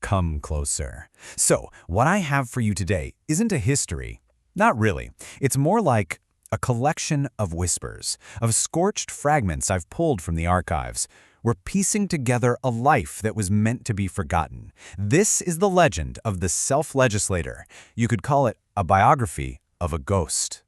come closer. So, what I have for you today isn't a history. Not really. It's more like a collection of whispers, of scorched fragments I've pulled from the archives. We're piecing together a life that was meant to be forgotten. This is the legend of the self-legislator. You could call it a biography of a ghost.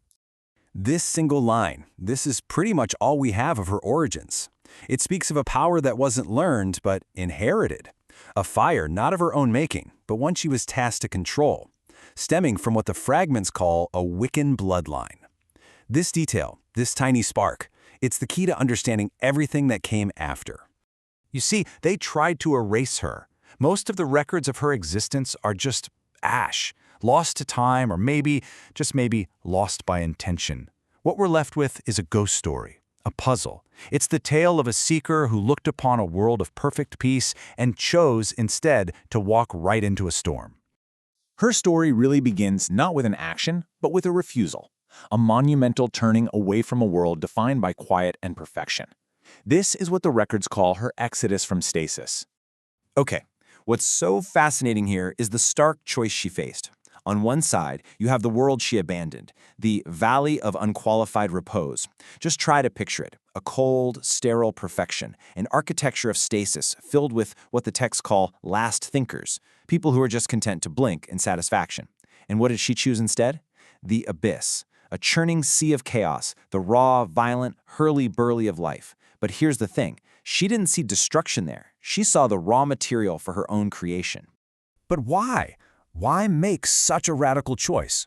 This single line, this is pretty much all we have of her origins. It speaks of a power that wasn't learned, but inherited. A fire not of her own making, but one she was tasked to control, stemming from what the fragments call a Wiccan bloodline. This detail, this tiny spark, it's the key to understanding everything that came after. You see, they tried to erase her. Most of the records of her existence are just ash, lost to time, or maybe, just maybe, lost by intention. What we're left with is a ghost story, a puzzle. It's the tale of a seeker who looked upon a world of perfect peace and chose instead to walk right into a storm. Her story really begins not with an action, but with a refusal, a monumental turning away from a world defined by quiet and perfection. This is what the records call her exodus from stasis. Okay, what's so fascinating here is the stark choice she faced. On one side, you have the world she abandoned, the valley of unqualified repose. Just try to picture it, a cold, sterile perfection, an architecture of stasis filled with what the texts call last thinkers, people who are just content to blink in satisfaction. And what did she choose instead? The abyss, a churning sea of chaos, the raw, violent, hurly-burly of life. But here's the thing, she didn't see destruction there. She saw the raw material for her own creation. But why? Why make such a radical choice?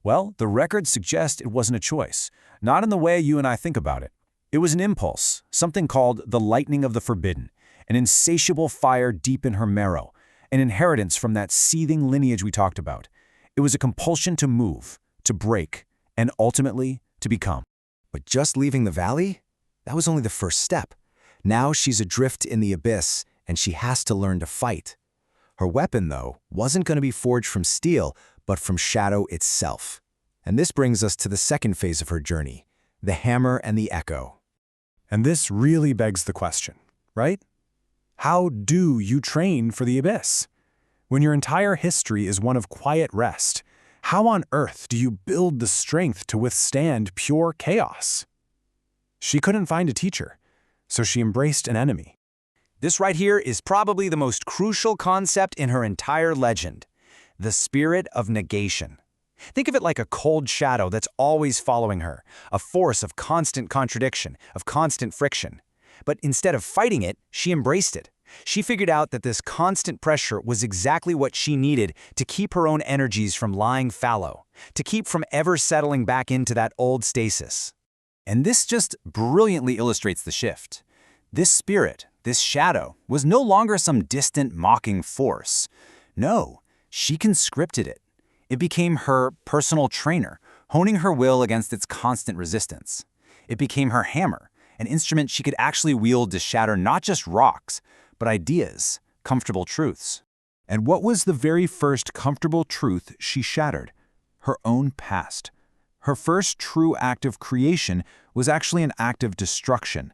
Well, the records suggest it wasn't a choice, not in the way you and I think about it. It was an impulse, something called the lightning of the forbidden, an insatiable fire deep in her marrow, an inheritance from that seething lineage we talked about. It was a compulsion to move, to break, and ultimately to become. But just leaving the valley? That was only the first step. Now she's adrift in the abyss, and she has to learn to fight. Her weapon, though, wasn't going to be forged from steel, but from shadow itself. And this brings us to the second phase of her journey, the hammer and the echo. And this really begs the question, right? How do you train for the abyss? When your entire history is one of quiet rest, how on earth do you build the strength to withstand pure chaos? She couldn't find a teacher, so she embraced an enemy. This right here is probably the most crucial concept in her entire legend, the spirit of negation. Think of it like a cold shadow that's always following her, a force of constant contradiction, of constant friction. But instead of fighting it, she embraced it. She figured out that this constant pressure was exactly what she needed to keep her own energies from lying fallow, to keep from ever settling back into that old stasis. And this just brilliantly illustrates the shift. This spirit, this shadow, was no longer some distant, mocking force. No, she conscripted it. It became her personal trainer, honing her will against its constant resistance. It became her hammer, an instrument she could actually wield to shatter not just rocks, but ideas, comfortable truths. And what was the very first comfortable truth she shattered? Her own past. Her first true act of creation was actually an act of destruction.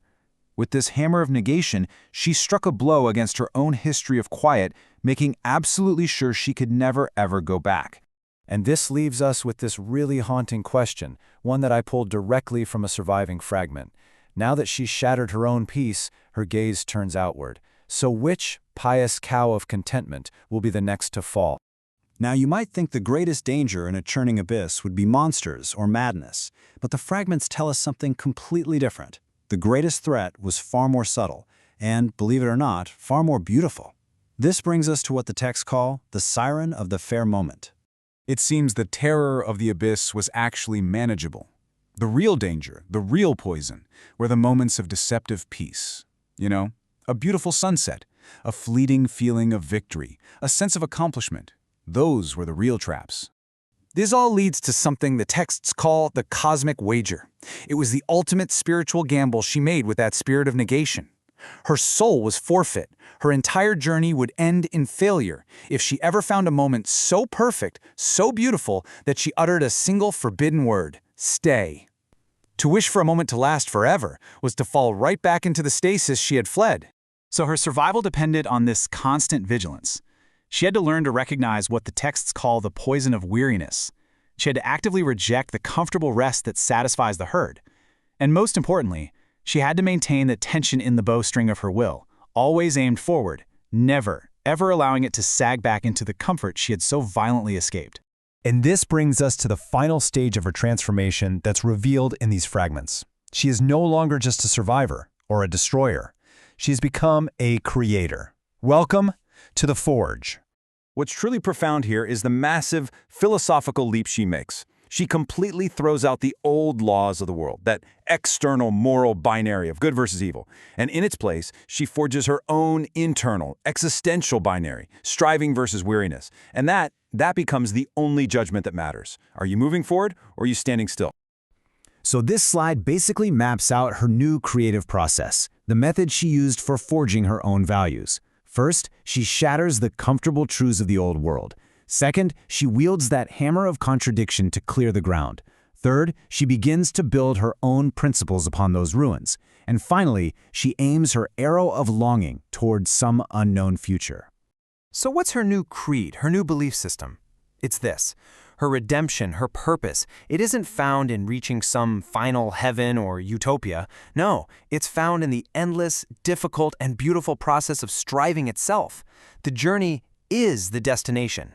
With this hammer of negation, she struck a blow against her own history of quiet, making absolutely sure she could never ever go back. And this leaves us with this really haunting question, one that I pulled directly from a surviving fragment. Now that she's shattered her own peace, her gaze turns outward. So which pious cow of contentment will be the next to fall? Now you might think the greatest danger in a churning abyss would be monsters or madness, but the fragments tell us something completely different. The greatest threat was far more subtle, and, believe it or not, far more beautiful. This brings us to what the texts call the siren of the fair moment. It seems the terror of the abyss was actually manageable. The real danger, the real poison, were the moments of deceptive peace. You know, a beautiful sunset, a fleeting feeling of victory, a sense of accomplishment. Those were the real traps. This all leads to something the texts call the cosmic wager. It was the ultimate spiritual gamble she made with that spirit of negation. Her soul was forfeit. Her entire journey would end in failure if she ever found a moment so perfect, so beautiful, that she uttered a single forbidden word, stay. To wish for a moment to last forever was to fall right back into the stasis she had fled. So her survival depended on this constant vigilance. She had to learn to recognize what the texts call the poison of weariness. She had to actively reject the comfortable rest that satisfies the herd. And most importantly, she had to maintain the tension in the bowstring of her will, always aimed forward, never, ever allowing it to sag back into the comfort she had so violently escaped. And this brings us to the final stage of her transformation that's revealed in these fragments. She is no longer just a survivor or a destroyer. She has become a creator. Welcome to the Forge. What's truly profound here is the massive philosophical leap she makes. She completely throws out the old laws of the world, that external moral binary of good versus evil. And in its place, she forges her own internal, existential binary, striving versus weariness. And that becomes the only judgment that matters. Are you moving forward or are you standing still? So this slide basically maps out her new creative process, the method she used for forging her own values. First, she shatters the comfortable truths of the old world. Second, she wields that hammer of contradiction to clear the ground. Third, she begins to build her own principles upon those ruins. And finally, she aims her arrow of longing toward some unknown future. So what's her new creed, her new belief system? It's this. Her redemption, her purpose, it isn't found in reaching some final heaven or utopia. No, it's found in the endless, difficult, and beautiful process of striving itself. The journey is the destination.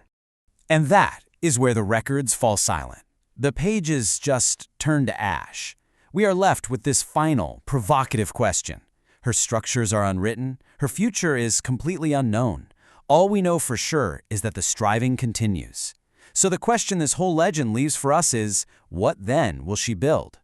And that is where the records fall silent. The pages just turn to ash. We are left with this final, provocative question. Her structures are unwritten. Her future is completely unknown. All we know for sure is that the striving continues. So the question this whole legend leaves for us is, what then will she build?